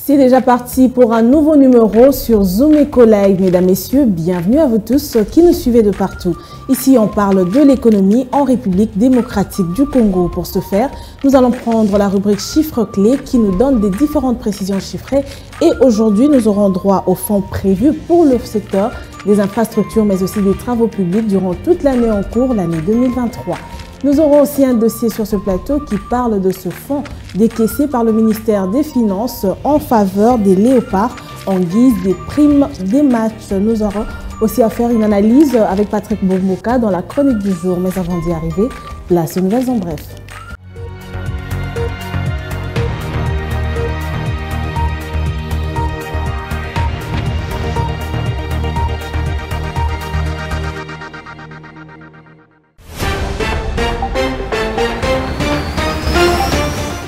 C'est déjà parti pour un nouveau numéro sur Zoom Eco Live. Mesdames, Messieurs, bienvenue à vous tous qui nous suivez de partout. Ici, on parle de l'économie en République démocratique du Congo. Pour ce faire, nous allons prendre la rubrique chiffres clés qui nous donne des différentes précisions chiffrées. Et aujourd'hui, nous aurons droit aux fonds prévus pour le secteur des infrastructures, mais aussi des travaux publics durant toute l'année en cours, l'année 2023. Nous aurons aussi un dossier sur ce plateau qui parle de ce fonds décaissé par le ministère des Finances en faveur des léopards en guise des primes des matchs. Nous aurons aussi à faire une analyse avec Patrick Bourmoka dans la chronique du jour. Mais avant d'y arriver, place aux nouvelles en bref.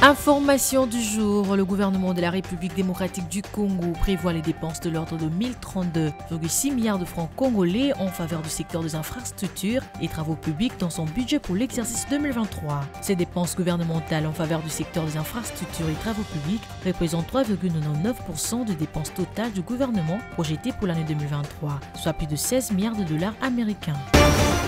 Information du jour, le gouvernement de la République démocratique du Congo prévoit les dépenses de l'ordre de 1032,6 milliards de francs congolais en faveur du secteur des infrastructures et travaux publics dans son budget pour l'exercice 2023. Ces dépenses gouvernementales en faveur du secteur des infrastructures et travaux publics représentent 3,99% des dépenses totales du gouvernement projetées pour l'année 2023, soit plus de 16 milliards de dollars américains.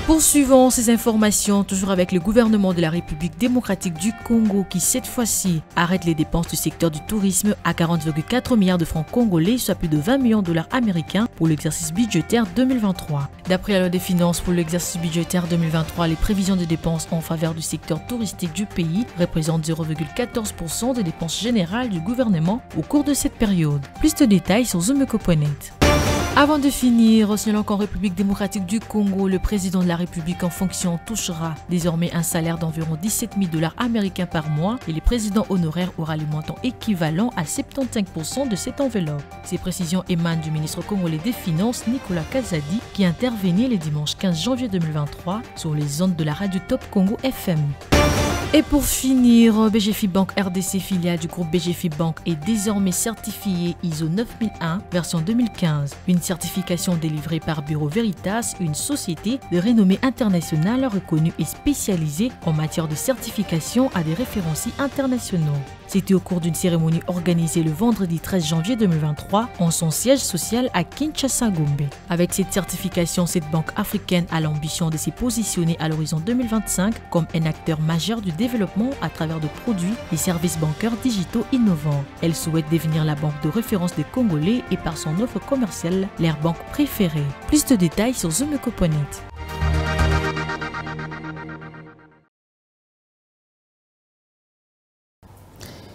Poursuivons ces informations toujours avec le gouvernement de la République démocratique du Congo qui cette fois-ci arrête les dépenses du secteur du tourisme à 40,4 milliards de francs congolais, soit plus de 20 millions de dollars américains pour l'exercice budgétaire 2023. D'après la loi des finances pour l'exercice budgétaire 2023, les prévisions de dépenses en faveur du secteur touristique du pays représentent 0,14% des dépenses générales du gouvernement au cours de cette période. Plus de détails sur zoomeko.net. Avant de finir, signalons qu'en République démocratique du Congo, le président de la République en fonction touchera désormais un salaire d'environ 17 000 dollars américains par mois et le président honoraire aura le montant équivalent à 75% de cette enveloppe. Ces précisions émanent du ministre congolais des Finances, Nicolas Kazadi, qui intervenait le dimanche 15 janvier 2023 sur les ondes de la radio Top Congo FM. Et pour finir, BGFI Bank RDC, filiale du groupe BGFI Bank, est désormais certifiée ISO 9001 version 2015. Une certification délivrée par Bureau Veritas, une société de renommée internationale reconnue et spécialisée en matière de certification à des référenciers internationaux. C'était au cours d'une cérémonie organisée le vendredi 13 janvier 2023 en son siège social à Kinshasa-Gombe. Avec cette certification, cette banque africaine a l'ambition de se positionner à l'horizon 2025 comme un acteur majeur du développement à travers de produits et services bancaires digitaux innovants. Elle souhaite devenir la banque de référence des Congolais et par son offre commerciale, leur banque préférée. Plus de détails sur zoomeko.net.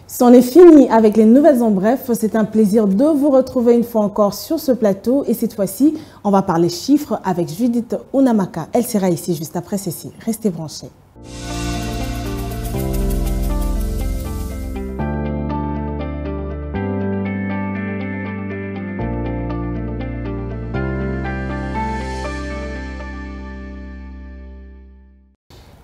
C'en est fini avec les nouvelles en bref. C'est un plaisir de vous retrouver une fois encore sur ce plateau. Et cette fois-ci, on va parler chiffres avec Judith Unamaka. Elle sera ici juste après ceci. Restez branchés.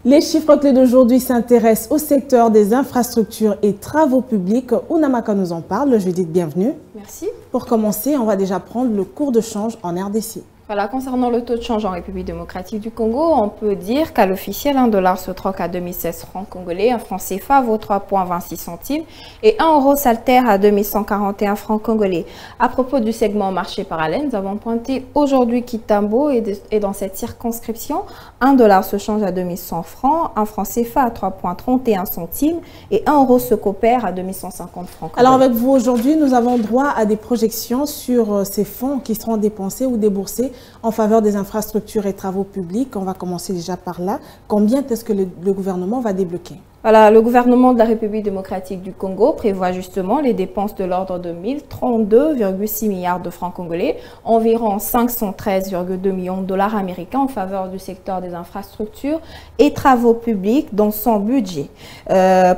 Les chiffres clés d'aujourd'hui s'intéressent au secteur des infrastructures et travaux publics. Unamaka nous en parle. Judith, bienvenue. Merci. Pour commencer, on va déjà prendre le cours de change en RDC. Voilà, concernant le taux de change en République démocratique du Congo, on peut dire qu'à l'officiel, 1 dollar se troque à 2016 francs congolais, un franc CFA vaut 3,26 centimes et 1 euro s'altère à 2141 francs congolais. À propos du segment marché parallèle, nous avons pointé aujourd'hui Kitambo et dans cette circonscription, 1 dollar se change à 2100 francs, un franc CFA à 3,31 centimes et 1 euro se coopère à 2150 francs congolais. Alors avec vous aujourd'hui, nous avons droit à des projections sur ces fonds qui seront dépensés ou déboursés en faveur des infrastructures et travaux publics. On va commencer déjà par là. Combien est-ce que le gouvernement va débloquer? Voilà, le gouvernement de la République démocratique du Congo prévoit justement les dépenses de l'ordre de 1032,6 milliards de francs congolais, environ 513,2 millions de dollars américains en faveur du secteur des infrastructures et travaux publics dans son budget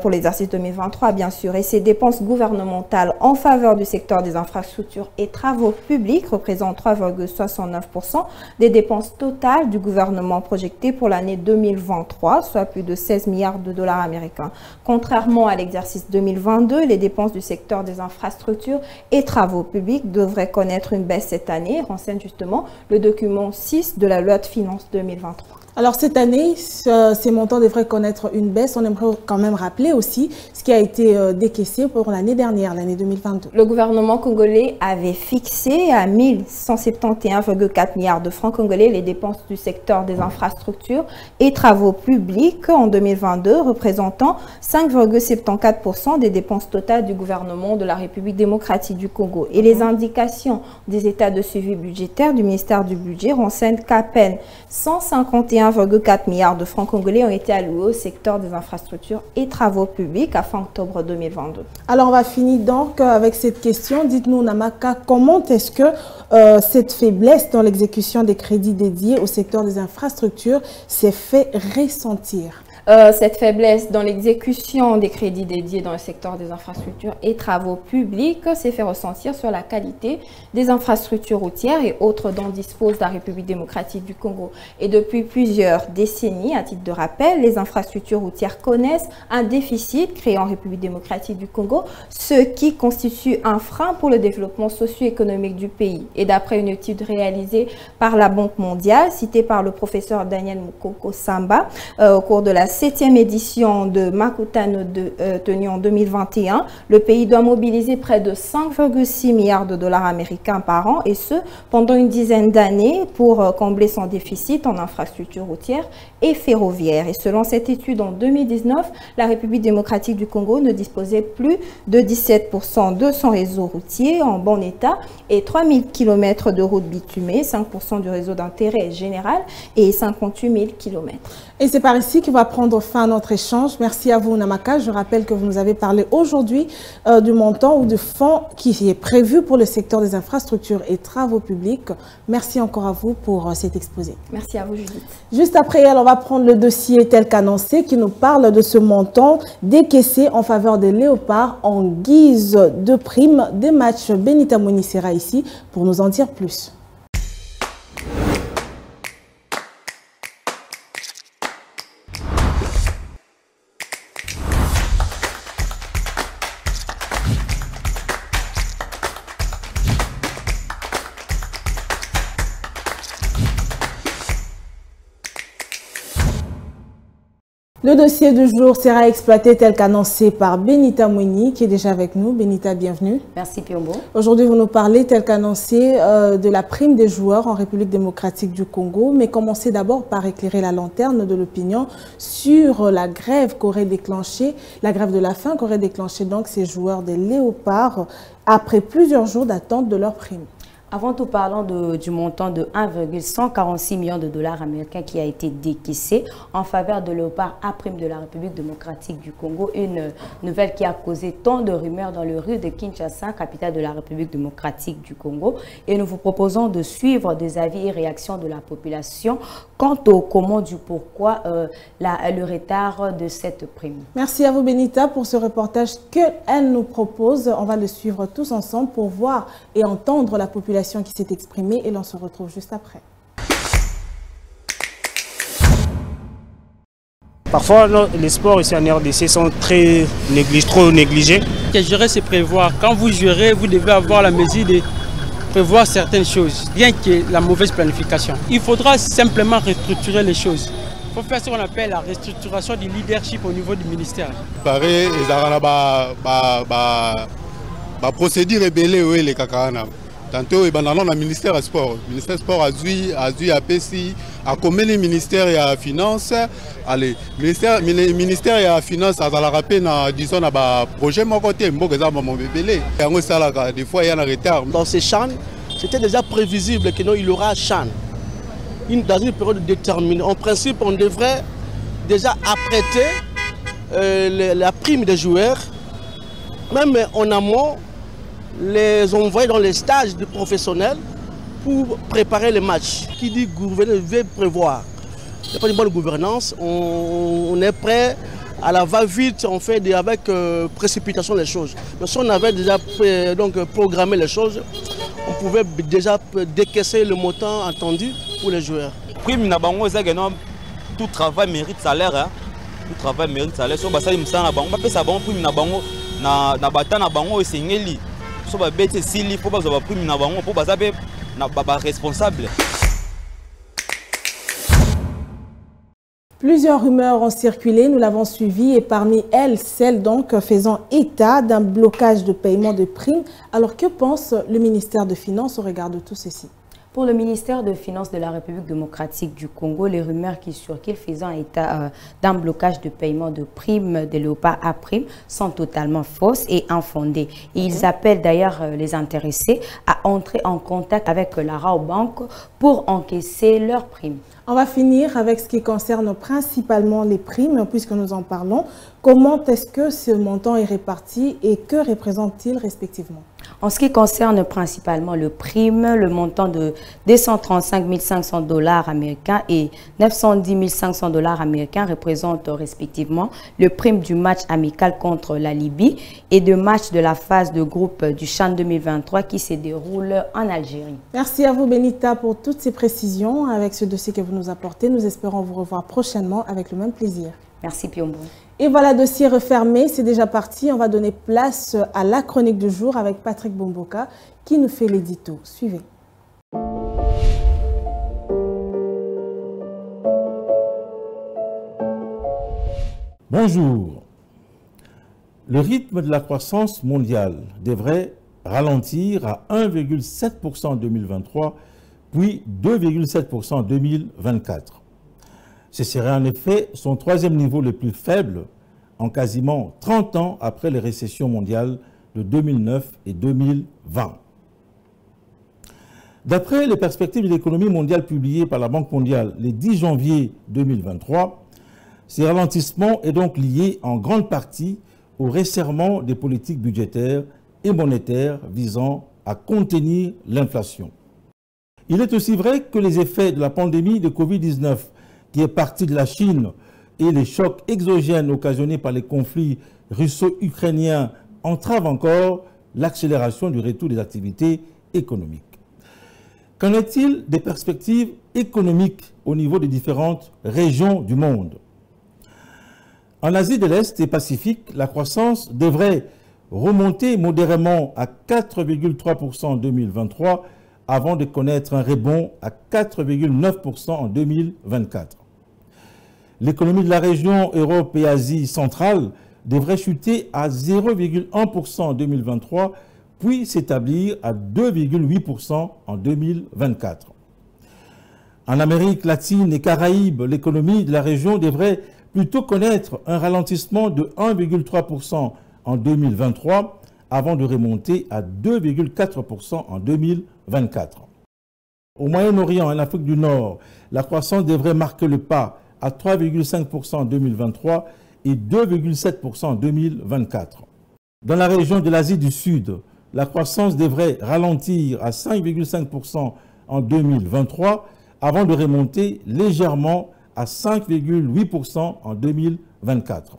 pour l'exercice 2023 bien sûr. Et ces dépenses gouvernementales en faveur du secteur des infrastructures et travaux publics représentent 3,69% des dépenses totales du gouvernement projetées pour l'année 2023, soit plus de 16 milliards de dollars américains américain. Contrairement à l'exercice 2022, les dépenses du secteur des infrastructures et travaux publics devraient connaître une baisse cette année, renseigne justement le document 6 de la loi de finances 2023. Alors cette année, ces montants devraient connaître une baisse. On aimerait quand même rappeler aussi ce qui a été décaissé pour l'année dernière, l'année 2022. Le gouvernement congolais avait fixé à 1171,4 milliards de francs congolais les dépenses du secteur des infrastructures et travaux publics en 2022, représentant 5,74% des dépenses totales du gouvernement de la République démocratique du Congo. Et les indications des états de suivi budgétaire du ministère du Budget renseignent qu'à peine 151,4 milliards de francs congolais ont été alloués au secteur des infrastructures et travaux publics à fin octobre 2022. Alors on va finir donc avec cette question. Dites-nous Namaka, comment est-ce que cette faiblesse dans l'exécution des crédits dédiés au secteur des infrastructures s'est fait ressentir? Cette faiblesse dans l'exécution des crédits dédiés dans le secteur des infrastructures et travaux publics s'est fait ressentir sur la qualité des infrastructures routières et autres dont dispose la République démocratique du Congo. Et depuis plusieurs décennies, à titre de rappel, les infrastructures routières connaissent un déficit créé en République démocratique du Congo, ce qui constitue un frein pour le développement socio-économique du pays. Et d'après une étude réalisée par la Banque mondiale, citée par le professeur Daniel Mukoko Samba, au cours de la 7e édition de Makutano tenue en 2021, le pays doit mobiliser près de 5,6 milliards de dollars américains par an, et ce, pendant une dizaine d'années pour combler son déficit en infrastructures routières et ferroviaires. Et selon cette étude, en 2019, la République démocratique du Congo ne disposait plus de 17% de son réseau routier en bon état et 3000 km de routes bitumées, 5% du réseau d'intérêt général et 58 000 km. Et c'est par ici que va prendre fin notre échange. Merci à vous Namaka. Je rappelle que vous nous avez parlé aujourd'hui du montant ou du fonds qui est prévu pour le secteur des infrastructures et travaux publics. Merci encore à vous pour cet exposé. Merci à vous Judith. Juste après elle, on va prendre le dossier tel qu'annoncé qui nous parle de ce montant décaissé en faveur des Léopards en guise de prime des matchs. Benita Moni sera ici pour nous en dire plus. Le dossier du jour sera exploité tel qu'annoncé par Benita Moni, qui est déjà avec nous. Benita, bienvenue. Merci Piombo. Aujourd'hui, vous nous parlez tel qu'annoncé de la prime des joueurs en République démocratique du Congo. Mais commencez d'abord par éclairer la lanterne de l'opinion sur la grève qu'aurait déclenché, la grève de la faim qu'auraient déclenché donc ces joueurs des Léopards après plusieurs jours d'attente de leur prime. Avant tout, parlons du montant de 1,146 millions de dollars américains qui a été décaissé en faveur de Léopard à prime de la République démocratique du Congo. Une nouvelle qui a causé tant de rumeurs dans le rue de Kinshasa, capitale de la République démocratique du Congo. Et nous vous proposons de suivre des avis et réactions de la population quant au comment du pourquoi le retard de cette prime. Merci à vous Benita pour ce reportage qu'elle nous propose. On va le suivre tous ensemble pour voir et entendre la population qui s'est exprimée et l'on se retrouve juste après. Parfois, les sports ici en RDC sont trop négligés. Gérer, c'est prévoir. Quand vous gérez, vous devez avoir la mesure de prévoir certaines choses, rien que la mauvaise planification. Il faudra simplement restructurer les choses. Il faut faire ce qu'on appelle la restructuration du leadership au niveau du ministère. Pareil, ils ont procédure rébellée les kakana. Tantôt, il y a le ministère du sport. Le ministère du sport a dû APC, a commis le ministère de la finance. Allez, le ministère de la finance a rappelé disons un projet mon côté, des fois il y a un retard. Dans ces champs, c'était déjà prévisible qu'il y aura un champ. Dans une période déterminée. En principe, on devrait déjà apprêter la prime des joueurs, même en amont, les envoyer dans les stages de professionnels pour préparer les matchs. Qui dit gouverner veut prévoir. Il n'y a pas de bonne gouvernance, on est prêt à la va-vite, on fait avec précipitation les choses. Mais si on avait déjà programmé les choses, on pouvait déjà décaisser le montant attendu pour les joueurs. Prime, tout travail mérite salaire. tout travail mérite salaire. So basali musala bango ba pesa bango prime na bango na bata na bango esengeli. So ba bete sili faut ba za prime na bango pour bazabe na ba responsable. Plusieurs rumeurs ont circulé, nous l'avons suivi, et parmi elles, celle donc faisant état d'un blocage de paiement de primes. Alors que pense le ministère des Finances au regard de tout ceci? Pour le ministère des Finances de la République démocratique du Congo, les rumeurs qui circulent faisant état d'un blocage de paiement de primes de Léopard à prime sont totalement fausses et infondées. Et ils appellent d'ailleurs les intéressés à entrer en contact avec la Raobank pour encaisser leurs primes. On va finir avec ce qui concerne principalement les primes, puisque nous en parlons. Comment est-ce que ce montant est réparti et que représente-t-il respectivement? En ce qui concerne principalement le prime, le montant de 235 500 $ américains et 910 500 $ américains représente respectivement le prime du match amical contre la Libye et de match de la phase de groupe du CHAN 2023 qui se déroule en Algérie. Merci à vous Benita pour toutes ces précisions avec ce dossier que vous nous apportez. Nous espérons vous revoir prochainement avec le même plaisir. Merci Piombo. Et voilà, dossier refermé, c'est déjà parti. On va donner place à la chronique du jour avec Patrick Bomboka qui nous fait l'édito. Suivez. Bonjour. Le rythme de la croissance mondiale devrait ralentir à 1,7% en 2023, puis 2,7% en 2024. Ce serait en effet son troisième niveau le plus faible en quasiment 30 ans après les récessions mondiales de 2009 et 2020. D'après les perspectives de l'économie mondiale publiées par la Banque mondiale le 10 janvier 2023, ce ralentissement est donc lié en grande partie au resserrement des politiques budgétaires et monétaires visant à contenir l'inflation. Il est aussi vrai que les effets de la pandémie de Covid-19 qui est partie de la Chine et les chocs exogènes occasionnés par les conflits russo-ukrainiens entravent encore l'accélération du retour des activités économiques. Qu'en est-il des perspectives économiques au niveau des différentes régions du monde? En Asie de l'Est et Pacifique, la croissance devrait remonter modérément à 4,3% en 2023 avant de connaître un rebond à 4,9% en 2024. L'économie de la région Europe et Asie centrale devrait chuter à 0,1% en 2023, puis s'établir à 2,8% en 2024. En Amérique latine et Caraïbes, l'économie de la région devrait plutôt connaître un ralentissement de 1,3% en 2023 avant de remonter à 2,4% en 2024. Au Moyen-Orient et en Afrique du Nord, la croissance devrait marquer le pas à 3,5% en 2023 et 2,7% en 2024. Dans la région de l'Asie du Sud, la croissance devrait ralentir à 5,5% en 2023 avant de remonter légèrement à 5,8% en 2024.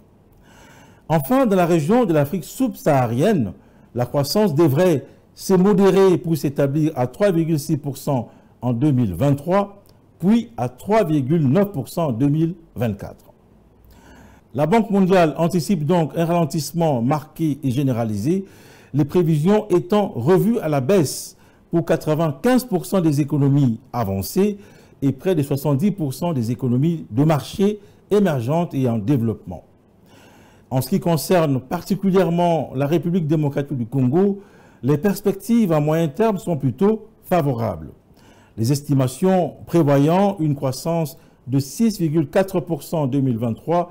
Enfin, dans la région de l'Afrique subsaharienne, la croissance devrait se modérer pour s'établir à 3,6% en 2023, puis à 3,9% en 2024. La Banque mondiale anticipe donc un ralentissement marqué et généralisé, les prévisions étant revues à la baisse pour 95% des économies avancées et près de 70% des économies de marché émergentes et en développement. En ce qui concerne particulièrement la République démocratique du Congo, les perspectives à moyen terme sont plutôt favorables. Les estimations prévoyant une croissance de 6,4% en 2023,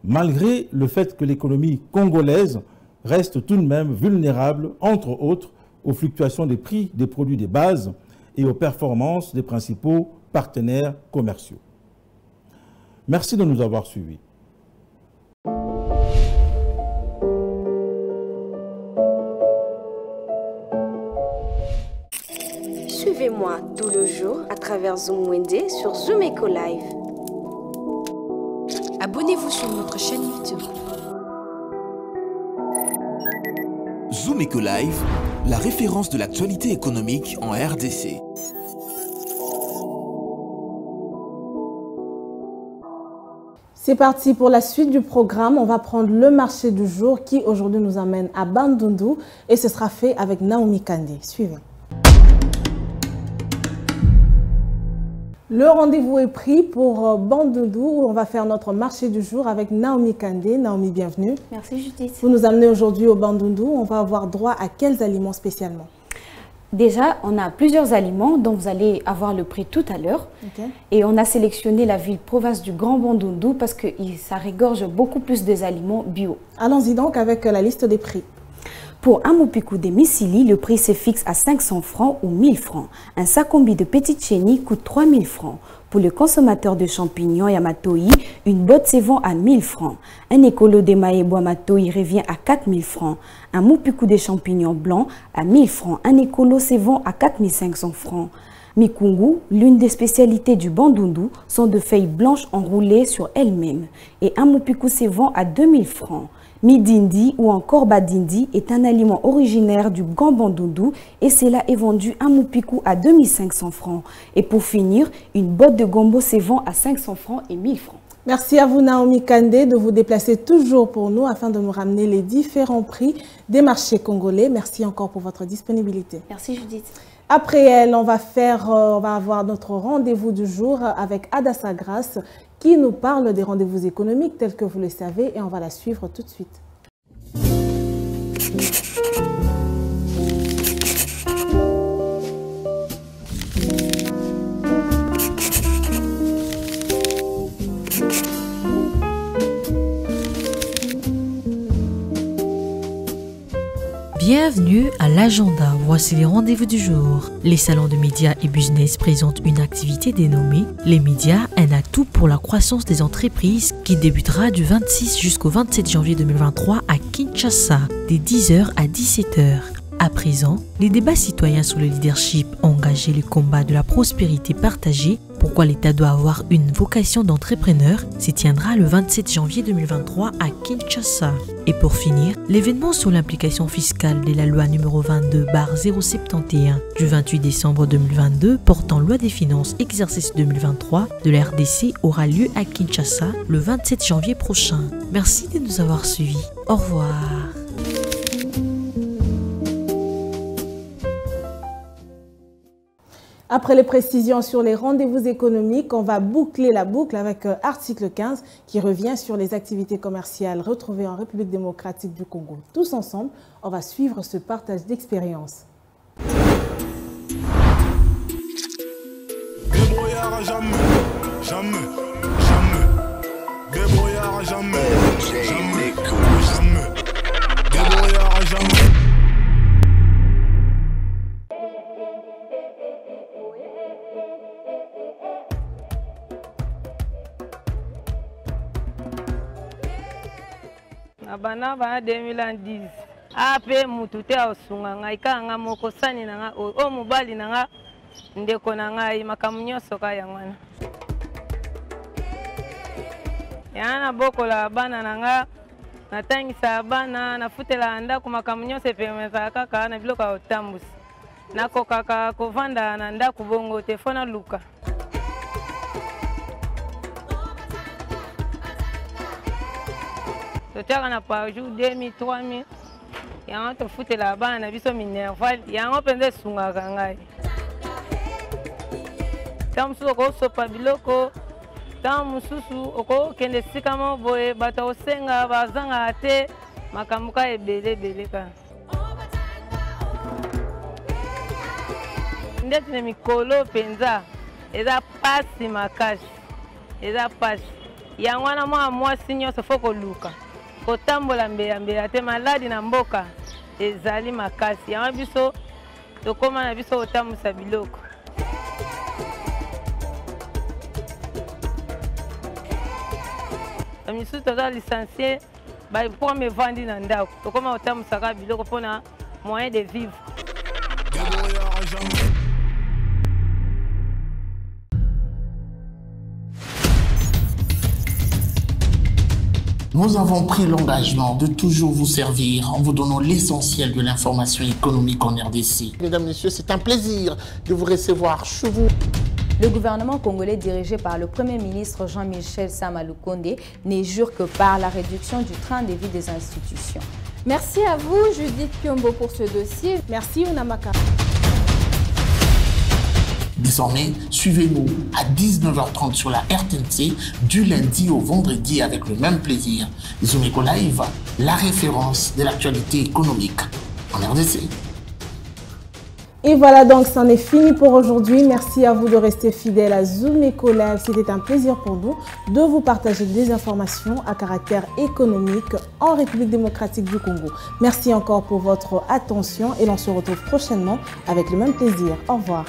malgré le fait que l'économie congolaise reste tout de même vulnérable, entre autres, aux fluctuations des prix des produits de base et aux performances des principaux partenaires commerciaux. Merci de nous avoir suivis. Suivez-moi tout le jour à travers Zoom Wende sur Zoom Eco Live. Abonnez-vous sur notre chaîne YouTube. Zoom Eco Live, la référence de l'actualité économique en RDC. C'est parti pour la suite du programme. On va prendre le marché du jour qui aujourd'hui nous amène à Bandundu et ce sera fait avec Naomi Kandé. Suivez. Le rendez-vous est pris pour Bandundu où on va faire notre marché du jour avec Naomi Kandé. Naomi, bienvenue. Merci Judith. Vous nous amenez aujourd'hui au Bandundu. On va avoir droit à quels aliments spécialement? Déjà, on a plusieurs aliments dont vous allez avoir le prix tout à l'heure. Okay. Et on a sélectionné la ville-province du Grand Bandundu parce que ça regorge beaucoup plus des aliments bio. Allons-y donc avec la liste des prix. Pour un mopiku de misili, le prix se fixe à 500 francs ou 1000 francs. Un sacombi de petite chenille coûte 3000 francs. Pour le consommateur de champignons Yamatoi, une botte se vend à 1000 francs. Un écolo de maïbo Yamatoi revient à 4000 francs. Un mopiku de champignons blancs à 1000 francs. Un écolo se vend à 4500 francs. Mikungu, l'une des spécialités du Bandundu, sont de feuilles blanches enroulées sur elles-mêmes. Et un mopiku se vend à 2000 francs. Midindi ou encore Badindi est un aliment originaire du Grand Bandundu et cela est vendu un mopiku à 2500 francs. Et pour finir, une botte de gombo se vend à 500 francs et 1000 francs. Merci à vous Naomi Kandé de vous déplacer toujours pour nous afin de nous ramener les différents prix des marchés congolais. Merci encore pour votre disponibilité. Merci Judith. Après elle, on va avoir notre rendez-vous du jour avec Adassa Grace qui nous parle des rendez-vous économiques tels que vous le savez et on va la suivre tout de suite. Bienvenue à l'agenda, voici les rendez-vous du jour. Les salons de médias et business présentent une activité dénommée Les médias, un atout pour la croissance des entreprises qui débutera du 26 jusqu'au 27 janvier 2023 à Kinshasa, de 10h à 17h. À présent, les débats citoyens sur le leadership ont engagé le combat de la prospérité partagée. Pourquoi l'État doit avoir une vocation d'entrepreneur se tiendra le 27 janvier 2023 à Kinshasa. Et pour finir, l'événement sur l'implication fiscale de la loi numéro 22/071 du 28 décembre 2022 portant loi des finances exercice 2023 de la RDC aura lieu à Kinshasa le 27 janvier prochain. Merci de nous avoir suivis. Au revoir. Après les précisions sur les rendez-vous économiques, on va boucler la boucle avec article 15 qui revient sur les activités commerciales retrouvées en République démocratique du Congo. Tous ensemble, on va suivre ce partage d'expérience. Débrouillard jamais, jamais, jamais. Débrouillard jamais, jamais, jamais. Débrouillard jamais. Bana 2010 ape mutute osunga ngai kanga moko sani nanga o mobali nanga ndeko nanga makamu nyonso ka yangwana yana bokola bana nanga natangisa bana nafutela ndako makamu nyonso pemeza kaka na biloko otambusi nakokaka kovanda na ndako bongo telefona luka totiaka na par jour 2000 3000 yango tofutela bana na biso minerval yango mpenza esungaka ngai ntango mosusu okosopa biloko ntango mosusu okokende esika mo boye bato osenga bazangaka te makambo ka ebele kaka ndeti na mikolo mpenza eza pasi makasi eza pasi yango wana mwana mwasi nyonso fo koluka kotambola mbeya te maladi na mboka ezali makasi yango biso tokoma na biso kotambusa biloko misusu toza licencié mpo mevandi na ndako tokoma kotambusaka biloko mpona moyen de vivre. Nous avons pris l'engagement de toujours vous servir en vous donnant l'essentiel de l'information économique en RDC. Mesdames, Messieurs, c'est un plaisir de vous recevoir chez vous. Le gouvernement congolais dirigé par le Premier ministre Jean-Michel Sama Lukonde n'est jure que par la réduction du train de vie des institutions. Merci à vous, Judith Piombo, pour ce dossier. Merci, Unamaka. Désormais, suivez-nous à 19h30 sur la RTNC du lundi au vendredi avec le même plaisir. Zumeko Live, la référence de l'actualité économique en RDC. Et voilà donc, c'en est fini pour aujourd'hui. Merci à vous de rester fidèles à Zumeko Live. C'était un plaisir pour nous de vous partager des informations à caractère économique en République démocratique du Congo. Merci encore pour votre attention et l'on se retrouve prochainement avec le même plaisir. Au revoir.